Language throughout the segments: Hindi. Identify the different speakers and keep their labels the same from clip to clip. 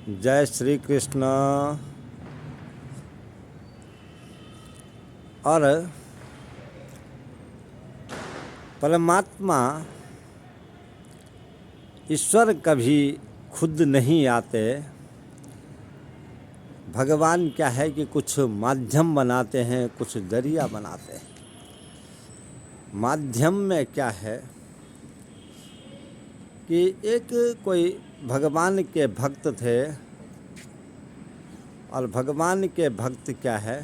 Speaker 1: जय श्री कृष्ण। और परमात्मा ईश्वर कभी खुद नहीं आते। भगवान क्या है कि कुछ माध्यम बनाते हैं, कुछ जरिया बनाते हैं। माध्यम में क्या है कि एक कोई भगवान के भक्त थे, और भगवान के भक्त क्या है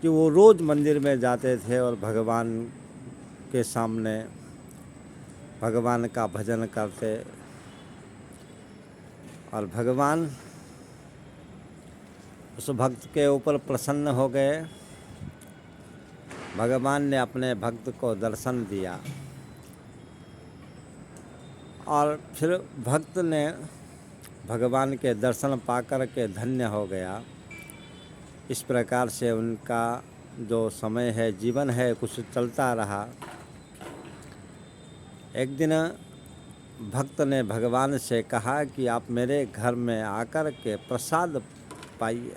Speaker 1: कि वो रोज़ मंदिर में जाते थे और भगवान के सामने भगवान का भजन करते, और भगवान उस भक्त के ऊपर प्रसन्न हो गए। भगवान ने अपने भक्त को दर्शन दिया और फिर भक्त ने भगवान के दर्शन पाकर के धन्य हो गया। इस प्रकार से उनका जो समय है, जीवन है, कुछ चलता रहा। एक दिन भक्त ने भगवान से कहा कि आप मेरे घर में आकर के प्रसाद पाइए।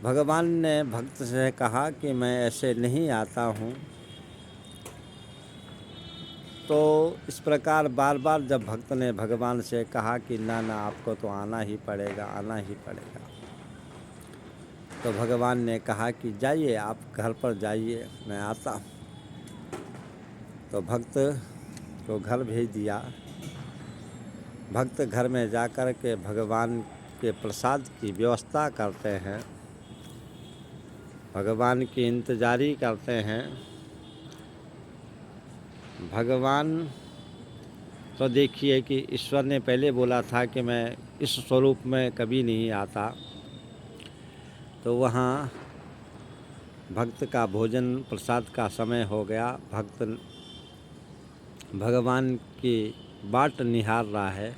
Speaker 1: भगवान ने भक्त से कहा कि मैं ऐसे नहीं आता हूँ। तो इस प्रकार बार बार जब भक्त ने भगवान से कहा कि ना ना, आपको तो आना ही पड़ेगा, आना ही पड़ेगा, तो भगवान ने कहा कि जाइए, आप घर पर जाइए, मैं आता हूँ। तो भक्त को घर भेज दिया। भक्त घर में जाकर के भगवान के प्रसाद की व्यवस्था करते हैं, भगवान की इंतजारी करते हैं। भगवान तो देखिए कि ईश्वर ने पहले बोला था कि मैं इस स्वरूप में कभी नहीं आता। तो वहाँ भक्त का भोजन प्रसाद का समय हो गया। भक्त भगवान की बाट निहार रहा है।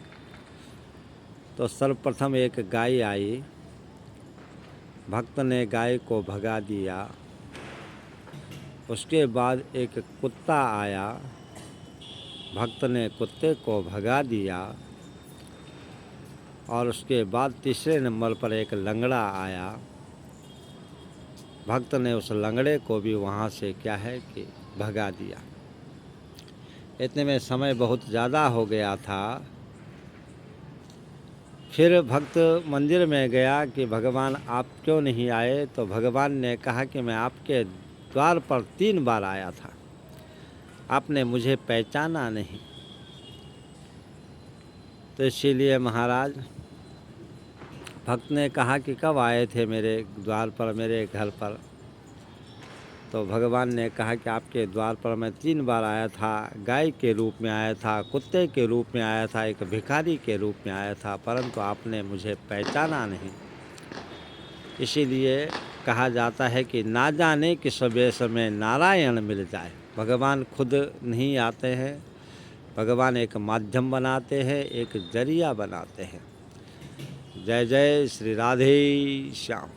Speaker 1: तो सर्वप्रथम एक गाय आई। भक्त ने गाय को भगा दिया। उसके बाद एक कुत्ता आया। भक्त ने कुत्ते को भगा दिया। और उसके बाद तीसरे नंबर पर एक लंगड़ा आया। भक्त ने उस लंगड़े को भी वहाँ से क्या है कि भगा दिया। इतने में समय बहुत ज़्यादा हो गया था। फिर भक्त मंदिर में गया कि भगवान आप क्यों नहीं आए। तो भगवान ने कहा कि मैं आपके द्वार पर 3 बार आया था, आपने मुझे पहचाना नहीं। तो इसीलिए महाराज, भक्त ने कहा कि कब आए थे मेरे द्वार पर, मेरे घर पर। तो भगवान ने कहा कि आपके द्वार पर मैं 3 बार आया था। गाय के रूप में आया था, कुत्ते के रूप में आया था, एक भिखारी के रूप में आया था, परंतु आपने मुझे पहचाना नहीं। इसीलिए कहा जाता है कि ना जाने किस वेश में नारायण मिल जाए। भगवान खुद नहीं आते हैं, भगवान एक माध्यम बनाते हैं, एक जरिया बनाते हैं। जय जय श्री राधे श्याम।